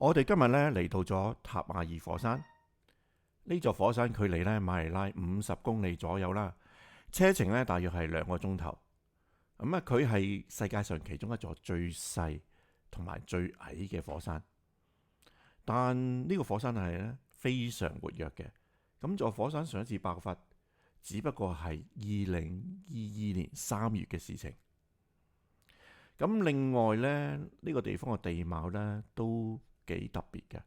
我哋今日咧嚟到咗塔亞爾火山，呢座火山距離咧馬尼拉50公里左右啦，車程咧大約係2個鐘頭。咁佢係世界上其中一座最細同埋最矮嘅火山，但呢個火山係咧非常活躍嘅。咁座火山上一次爆發，只不過係2022年3月嘅事情。咁另外咧，呢個地方嘅地貌咧都幾特別嘅。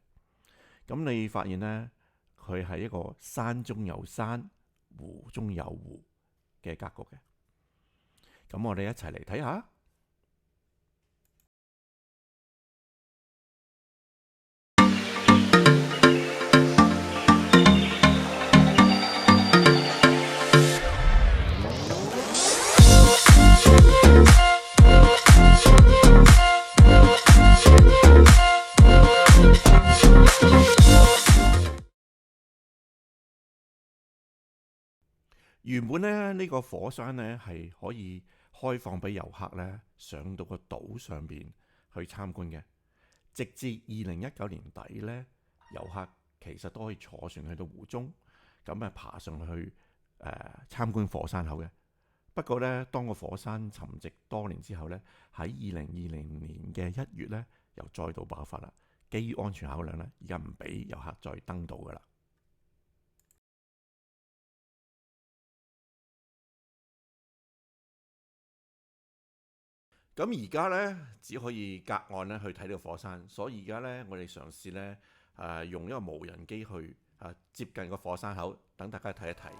咁你發現咧，佢係一個山中有山、湖中有湖嘅格局嘅。咁我哋一齊嚟睇下。原本咧呢個火山咧係可以開放俾遊客咧上到個島上邊去參觀嘅，直至2019年底咧，遊客其實都可以坐船去到湖中，咁爬上去參觀火山口嘅。不過咧，當個火山沉寂多年之後咧，喺2020年嘅1月咧，又再度爆發啦。基於安全考量咧，而家唔俾遊客再登島噶啦。咁而家咧只可以隔岸咧去睇呢個火山，所以而家咧我哋嘗試咧用一個無人機去接近個火山口，等大家睇一睇。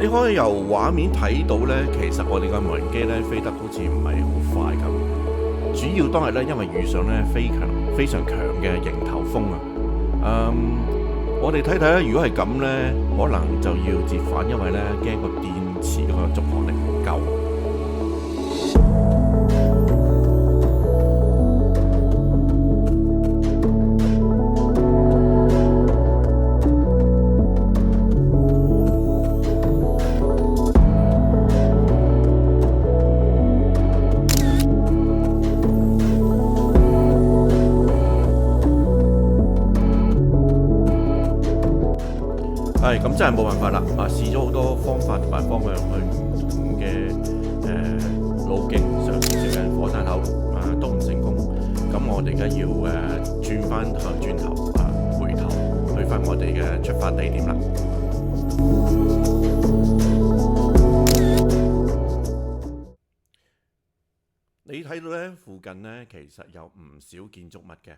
你可以由畫面睇到咧，其實我哋嘅無人機咧飛得好似唔係好快咁。主要當日咧，因為遇上咧非常強嘅迎頭風啊。我哋睇睇咧，如果係咁咧，可能就要折返，因為咧驚個電池嗰個續航力唔夠。咁真係冇辦法啦！試咗好多方法同埋方向去唔同嘅路徑嘗試接近火山口，都唔成功。咁我哋而家要轉頭回頭去返我哋嘅出發地點啦。你睇到咧，附近咧其實有唔少建築物嘅。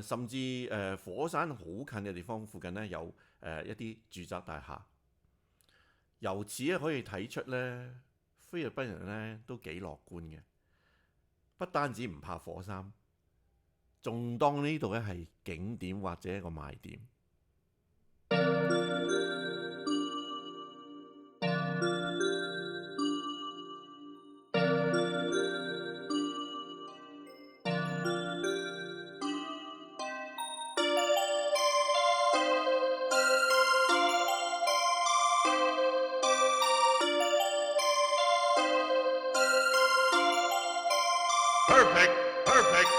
甚至火山好近嘅地方附近咧有一啲住宅大廈，由此咧可以睇出咧菲律賓人咧都幾樂觀嘅，不單止唔怕火山，仲當呢度咧係景點或者一個賣點。Perfect, perfect.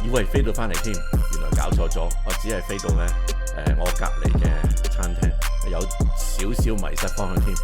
以為飛到返嚟添，原來搞錯咗，我只係飛到咧我隔離嘅餐廳，有少少迷失方向添。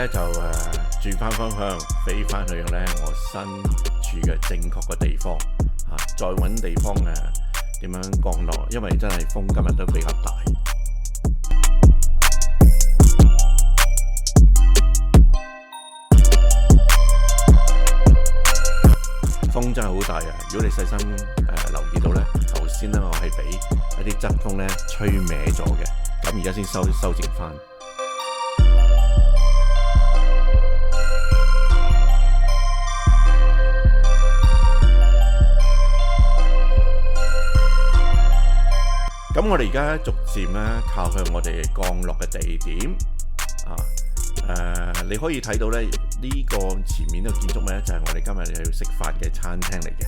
咧就轉翻方向，飛翻去咧我身處嘅正確嘅地方再揾地方點樣降落，因為真係風今日都比較大。風真係好大啊！如果你細心留意到咧，頭先咧我係俾一啲側風咧吹歪咗嘅，咁而家先修正翻。咁我哋而家逐漸咧靠向我哋降落嘅地點你可以睇到咧呢個前面呢個建築物咧就係我哋今日要食飯嘅餐廳嚟嘅。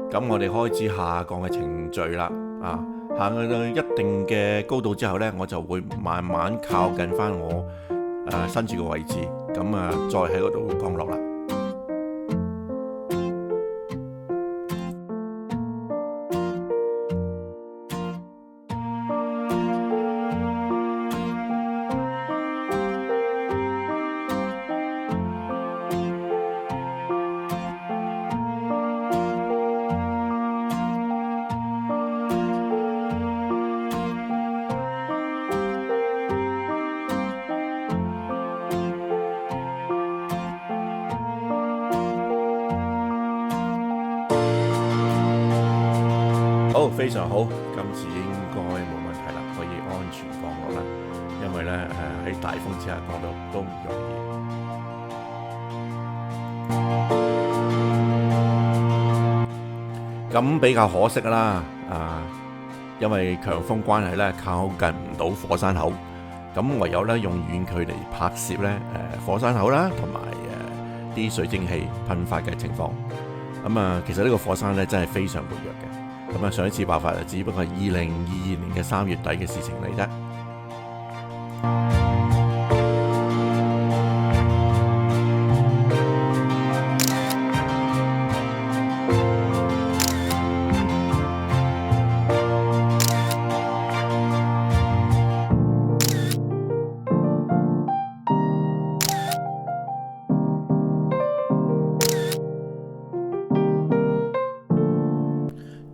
咁我哋開始下降嘅程序啦，行去到一定嘅高度之後呢，我就會慢慢靠近翻我身處嘅位置，咁再喺嗰度降落啦。好，非常好，今次應該冇問題啦，可以安全降落啦。因為咧喺大風之下降落都唔容易。咁比較可惜啦，因為強風關係咧靠近唔到火山口，咁唯有咧用遠距離拍攝咧火山口啦，同埋啲水蒸氣噴發嘅情況。咁其實呢個火山咧真係非常活躍嘅。咁上一次爆發就只不過係2022年嘅3月底嘅事情嚟啫。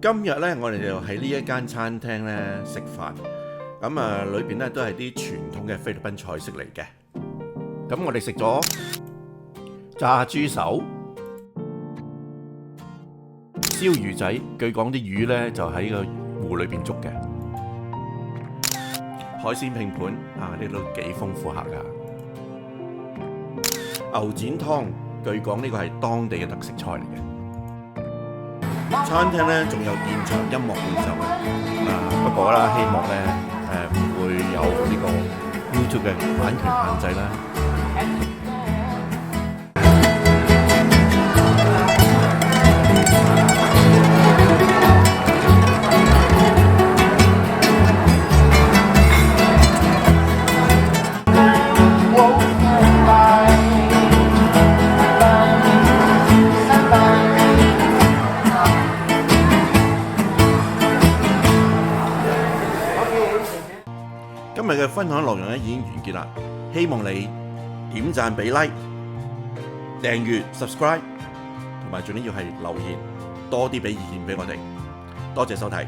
今日咧，我哋就喺呢一間餐廳咧食飯，咁裏邊咧都係啲傳統嘅菲律賓菜式嚟嘅。咁我哋食咗炸豬手、燒魚仔，據講啲魚咧就喺個湖裏邊捉嘅。海鮮拼盤呢度幾豐富下噶。牛展湯，據講呢個係當地嘅特色菜嚟嘅。餐廳咧仲有現場音樂伴奏嘅，不過啦，希望咧唔會有呢個 YouTube 嘅版權限制啦。今日嘅分享內容咧已經完結啦，希望你點讚俾 like、訂閱、subscribe， 同埋最緊要係留言，多啲俾意見俾我哋。多謝收睇。